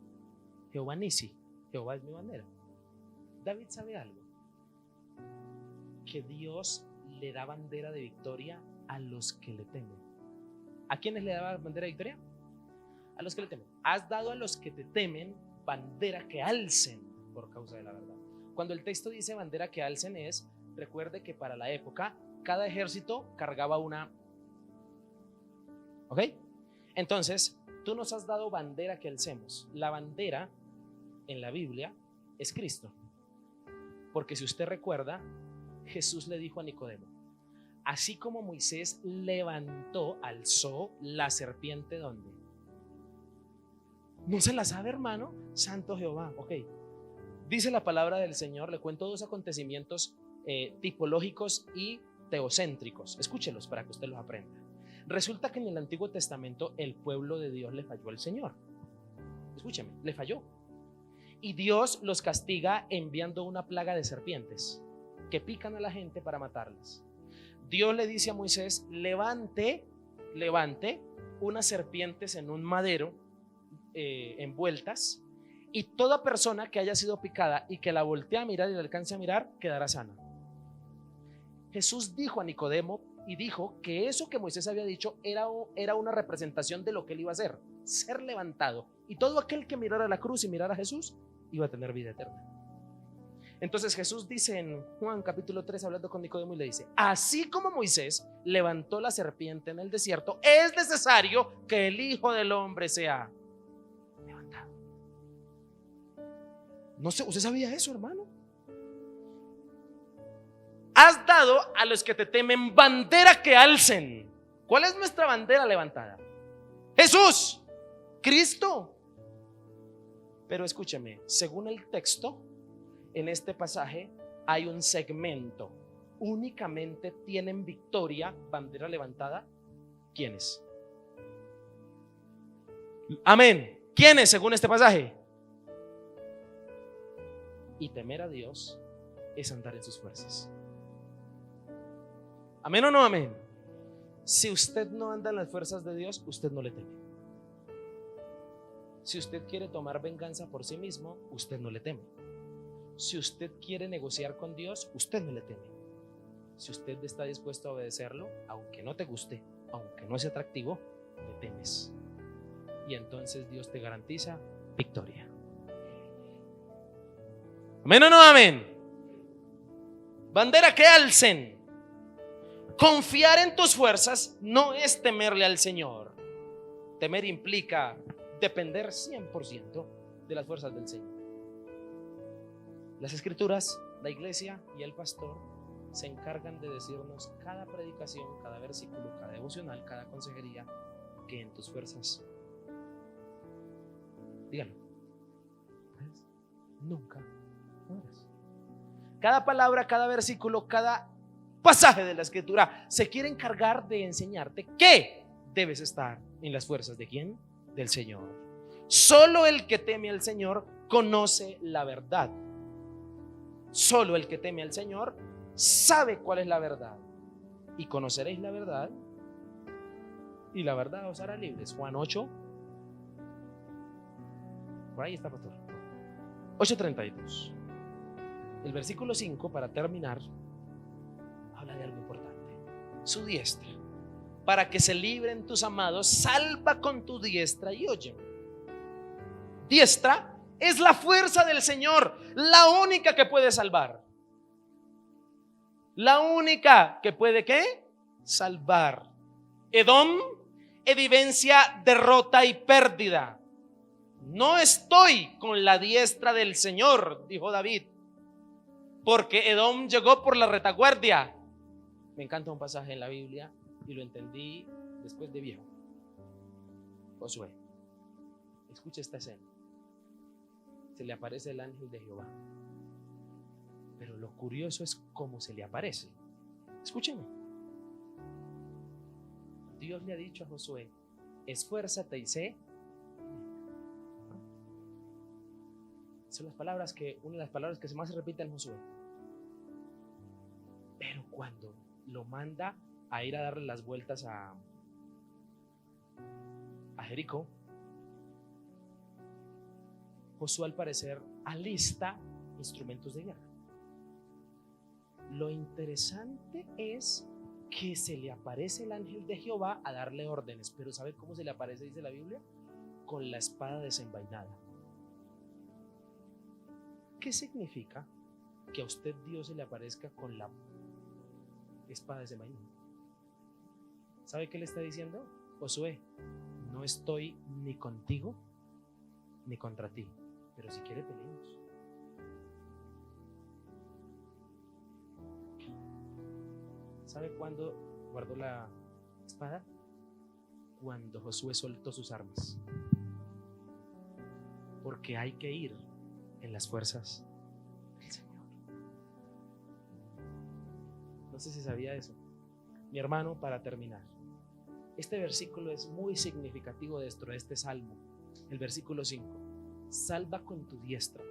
Jehová Nisi, Jehová es mi bandera. David sabe algo, que Dios le da bandera de victoria a los que le temen. ¿A quiénes le da bandera de victoria? A los que le temen. Has dado a los que te temen bandera que alcen por causa de la verdad. Cuando el texto dice bandera que alcen es, recuerde que para la época cada ejército cargaba una. ¿Ok? Entonces, tú nos has dado bandera que alcemos. La bandera en la Biblia es Cristo. Porque si usted recuerda, Jesús le dijo a Nicodemo, así como Moisés levantó, alzó la serpiente, ¿dónde? ¿No se la sabe, hermano? Santo Jehová. Ok. Dice la palabra del Señor, le cuento dos acontecimientos tipológicos y teocéntricos. Escúchelos para que usted los aprenda. Resulta que en el Antiguo Testamento el pueblo de Dios le falló al Señor. Escúcheme, le falló. Y Dios los castiga enviando una plaga de serpientes que pican a la gente para matarlas. Dios le dice a Moisés, levante unas serpientes en un madero envueltas, y toda persona que haya sido picada y que la voltee a mirar y la alcance a mirar quedará sana. Jesús dijo a Nicodemo y dijo que eso que Moisés había dicho era una representación de lo que él iba a hacer, ser levantado, y todo aquel que mirara la cruz y mirara a Jesús iba a tener vida eterna. Entonces Jesús dice en Juan capítulo 3, hablando con Nicodemo, y le dice, así como Moisés levantó la serpiente en el desierto, es necesario que el Hijo del Hombre sea levantado. No sé, ¿usted sabía eso, hermano? Has dado a los que te temen bandera que alcen. ¿Cuál es nuestra bandera levantada? Jesús, Cristo. Pero escúcheme, según el texto, en este pasaje hay un segmento. Únicamente tienen victoria, bandera levantada. ¿Quiénes? Amén. ¿Quiénes según este pasaje? Y temer a Dios es andar en sus fuerzas. ¿Amén o no amén? Si usted no anda en las fuerzas de Dios, usted no le teme. Si usted quiere tomar venganza por sí mismo, usted no le teme. Si usted quiere negociar con Dios, usted no le teme. Si usted está dispuesto a obedecerlo, aunque no te guste, aunque no sea atractivo, le temes. Y entonces Dios te garantiza victoria. ¿Amén o no amén? Bandera que alcen. Confiar en tus fuerzas no es temerle al Señor. Temer implica depender 100% de las fuerzas del Señor. Las Escrituras, la iglesia y el pastor se encargan de decirnos cada predicación, cada versículo, cada devocional, cada consejería, que en tus fuerzas, díganlo, pues, nunca podrás. Cada palabra, cada versículo, cada pasaje de la Escritura se quiere encargar de enseñarte que debes estar en las fuerzas de ¿quién? Del Señor. Solo el que teme al Señor conoce la verdad. Solo el que teme al Señor sabe cuál es la verdad. Y conoceréis la verdad, y la verdad os hará libres. Juan 8, por ahí está, pastor. 8:32. El versículo 5, para terminar, habla de algo importante. Su diestra, para que se libren tus amados, salva con tu diestra. Y oye, diestra es la fuerza del Señor, la única que puede salvar, la única que puede ¿qué? Salvar. Edom evidencia derrota y pérdida. No estoy con la diestra del Señor, dijo David, porque Edom llegó por la retaguardia. Me encanta un pasaje en la Biblia y lo entendí después de viejo. Josué, escucha esta escena. Se le aparece el ángel de Jehová, pero lo curioso es cómo se le aparece. Escúcheme. Dios le ha dicho a Josué esfuérzate y sé. Son las palabras una de las palabras que más se repite en Josué. Pero cuando lo manda a ir a darle las vueltas a Jericó, Josué al parecer alista instrumentos de guerra. Lo interesante es que se le aparece el ángel de Jehová a darle órdenes, pero ¿sabe cómo se le aparece? Dice la Biblia, con la espada desenvainada. ¿Qué significa que a usted Dios se le aparezca con la espada desenvainada? ¿Sabe qué le está diciendo? Josué, no estoy ni contigo ni contra ti, pero si quiere peleemos. ¿Sabe cuándo guardó la espada? Cuando Josué soltó sus armas. Porque hay que ir en las fuerzas del Señor. No sé si sabía eso. Mi hermano, para terminar, este versículo es muy significativo dentro de este salmo. El versículo 5. Salva con tu diestra.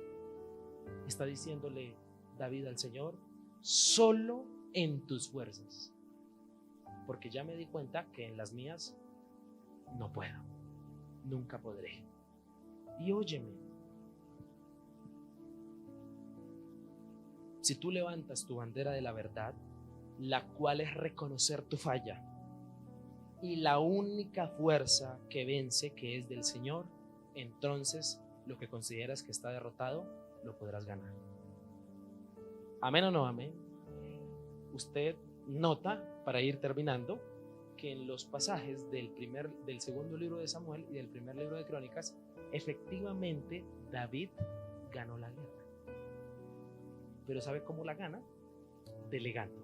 Está diciéndole David al Señor, solo en tus fuerzas, porque ya me di cuenta que en las mías no puedo, nunca podré. Y óyeme, si tú levantas tu bandera de la verdad, la cual es reconocer tu falla, y la única fuerza que vence, que es del Señor, entonces lo que consideras que está derrotado, lo podrás ganar. ¿Amén o no amén? Usted nota, para ir terminando, que en los pasajes del segundo libro de Samuel y del primer libro de Crónicas, efectivamente David ganó la guerra. Pero ¿sabe cómo la gana? Delegando.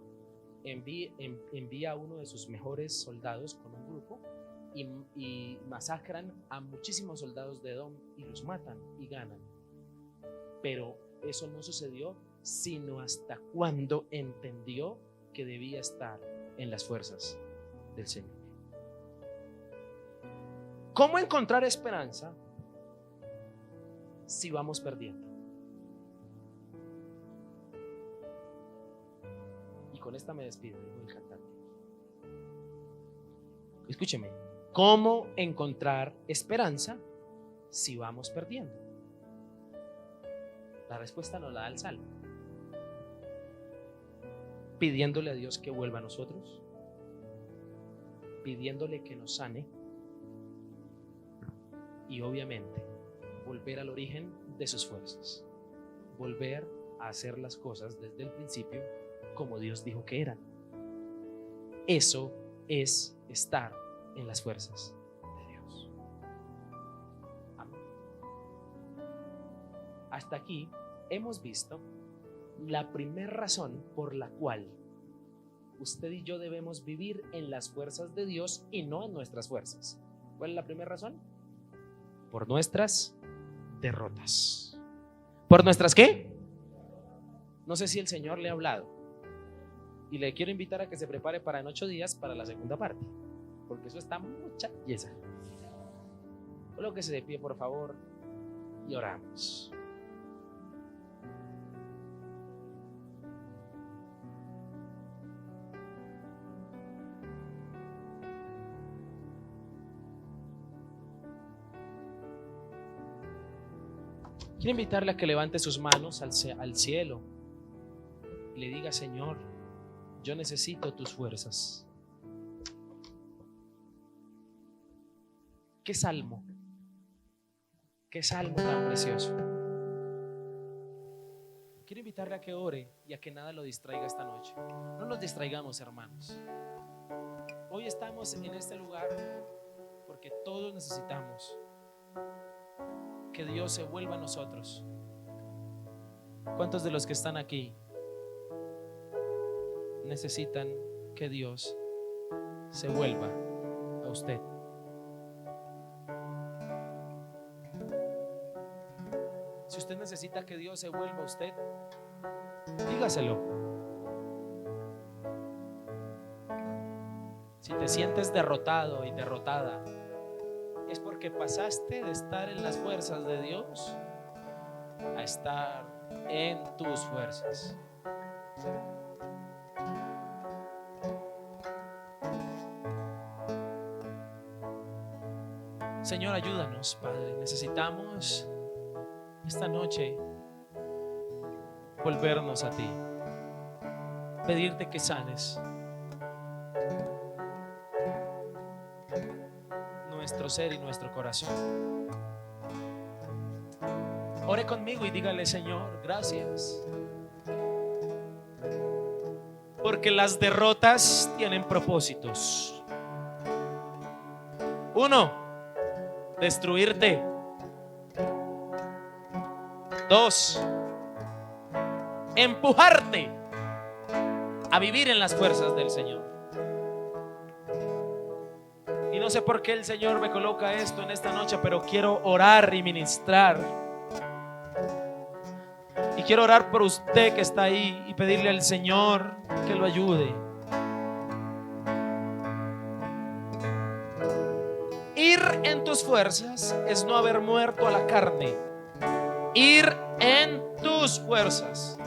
Envía a uno de sus mejores soldados con un grupo y masacran a muchísimos soldados de Edom y los matan y ganan. Pero eso no sucedió sino hasta cuando entendió que debía estar en las fuerzas del Señor. ¿Cómo encontrar esperanza si vamos perdiendo? Y con esta me despido, dijo el cantante. Escúcheme, ¿cómo encontrar esperanza si vamos perdiendo? La respuesta nos la da el Salmo. Pidiéndole a Dios que vuelva a nosotros, pidiéndole que nos sane y obviamente volver al origen de sus fuerzas, volver a hacer las cosas desde el principio como Dios dijo que eran. Eso es estar en las fuerzas de Dios. Amén. Hasta aquí hemos visto la primera razón por la cual usted y yo debemos vivir en las fuerzas de Dios y no en nuestras fuerzas. ¿Cuál es la primera razón? Por nuestras derrotas. ¿Por nuestras qué? No sé si el Señor le ha hablado. Y le quiero invitar a que se prepare para en 8 días para la segunda parte, porque eso está mucha belleza. Colóquese de pie, por favor, y oramos. Quiero invitarle a que levante sus manos al cielo y le diga: Señor, yo necesito tus fuerzas. Qué salmo tan precioso. Quiero invitarle a que ore y a que nada lo distraiga esta noche. No nos distraigamos, hermanos. Hoy estamos en este lugar porque todos necesitamos que Dios se vuelva a nosotros. ¿Cuántos de los que están aquí necesitan que Dios se vuelva a usted? Si usted necesita que Dios se vuelva a usted, dígaselo. Si te sientes derrotado y derrotada, es porque pasaste de estar en las fuerzas de Dios a estar en tus fuerzas. Señor, ayúdanos, Padre. Necesitamos esta noche volvernos a ti, pedirte que sanes nuestro ser y nuestro corazón. Ore conmigo y dígale: Señor, gracias, porque las derrotas tienen propósitos. 1, destruirte. 2, empujarte a vivir en las fuerzas del Señor. Y no sé por qué el Señor me coloca esto en esta noche, pero quiero orar y ministrar. Y quiero orar por usted que está ahí y pedirle al Señor que lo ayude. Ir en tus fuerzas es no haber muerto a la carne. Ir en tus fuerzas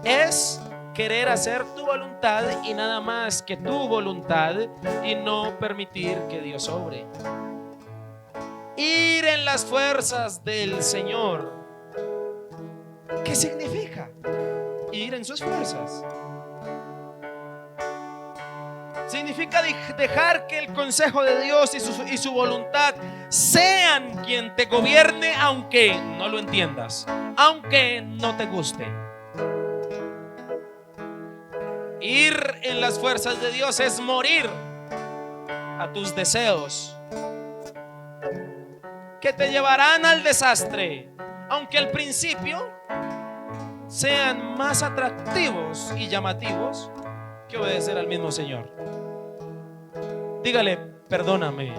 es querer hacer tu voluntad y nada más que tu voluntad, y no permitir que Dios obre. Ir en las fuerzas del Señor, ¿qué significa? Ir en sus fuerzas significa dejar que el consejo de Dios y su voluntad sean quien te gobierne, aunque no lo entiendas, aunque no te guste. Ir en las fuerzas de Dios es morir a tus deseos, que te llevarán al desastre, aunque al principio sean más atractivos y llamativos que obedecer al mismo Señor. Dígale: perdóname.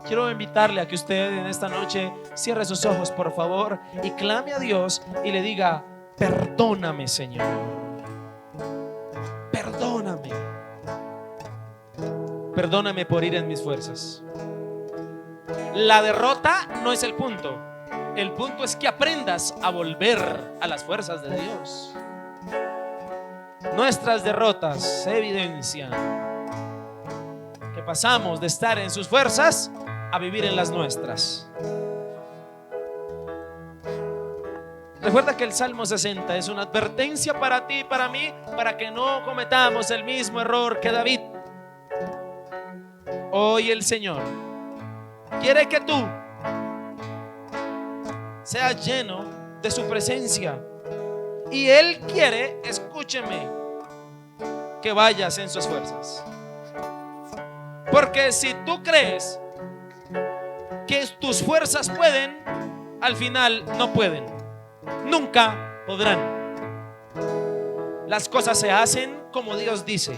Quiero invitarle a que usted en esta noche cierre sus ojos, por favor, y clame a Dios y le diga: perdóname, Señor. Perdóname. Perdóname por ir en mis fuerzas. La derrota no es el punto. El punto es que aprendas a volver a las fuerzas de Dios. Nuestras derrotas evidencian que pasamos de estar en sus fuerzas a vivir en las nuestras. Recuerda que el Salmo 60 es una advertencia para ti y para mí, para que no cometamos el mismo error que David. Hoy el Señor quiere que tú seas lleno de su presencia, y Él quiere, escúcheme, que vayas en sus fuerzas. Porque si tú crees que tus fuerzas pueden, al final no pueden, nunca podrán. Las cosas se hacen como Dios dice,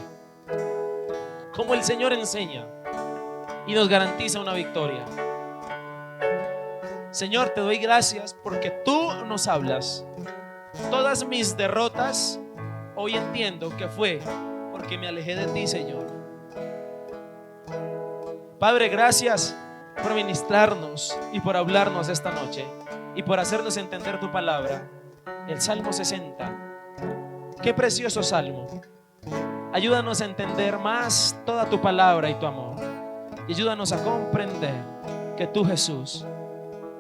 como el Señor enseña, y nos garantiza una victoria. Señor, te doy gracias porque tú nos hablas. Todas mis derrotas hoy entiendo que fue porque me alejé de ti, Señor. Padre, gracias por ministrarnos y por hablarnos esta noche y por hacernos entender tu palabra. El Salmo 60, qué precioso salmo. Ayúdanos a entender más toda tu palabra y tu amor, y ayúdanos a comprender que tú, Jesús,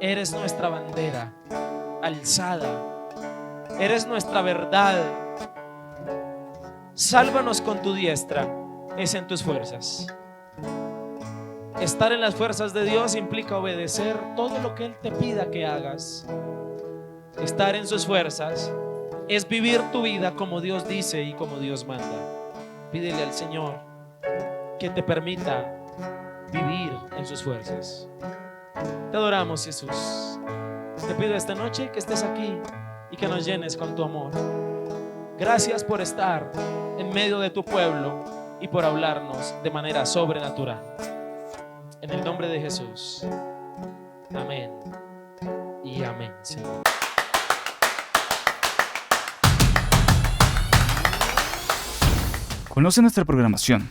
eres nuestra bandera alzada, eres nuestra verdad. Sálvanos con tu diestra, es en tus fuerzas. Estar en las fuerzas de Dios implica obedecer todo lo que Él te pida que hagas. Estar en sus fuerzas es vivir tu vida como Dios dice y como Dios manda. Pídele al Señor que te permita vivir en sus fuerzas. Te adoramos, Jesús. Te pido esta noche que estés aquí y que nos llenes con tu amor. Gracias por estar en medio de tu pueblo y por hablarnos de manera sobrenatural. En el nombre de Jesús. Amén y amén, Señor. Conoce nuestra programación.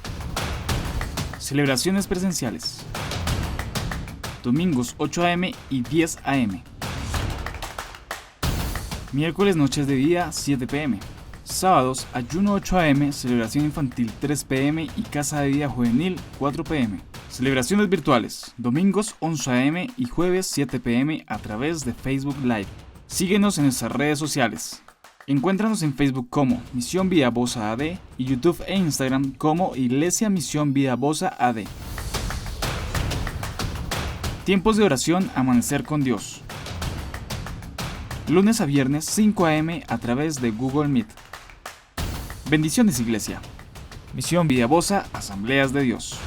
Celebraciones presenciales, domingos 8 a.m. y 10 a.m. Miércoles noches de día 7 p.m. Sábados ayuno 8 a.m., celebración infantil 3 p.m. y casa de día juvenil 4 p.m. Celebraciones virtuales, domingos 11 a.m. y jueves 7 p.m. a través de Facebook Live. Síguenos en nuestras redes sociales. Encuéntranos en Facebook como Misión Vida Bosa AD y YouTube e Instagram como Iglesia Misión Vida Bosa AD. Tiempos de oración Amanecer con Dios. Lunes a viernes 5 a.m. a través de Google Meet. Bendiciones, Iglesia. Misión Vida Bosa, Asambleas de Dios.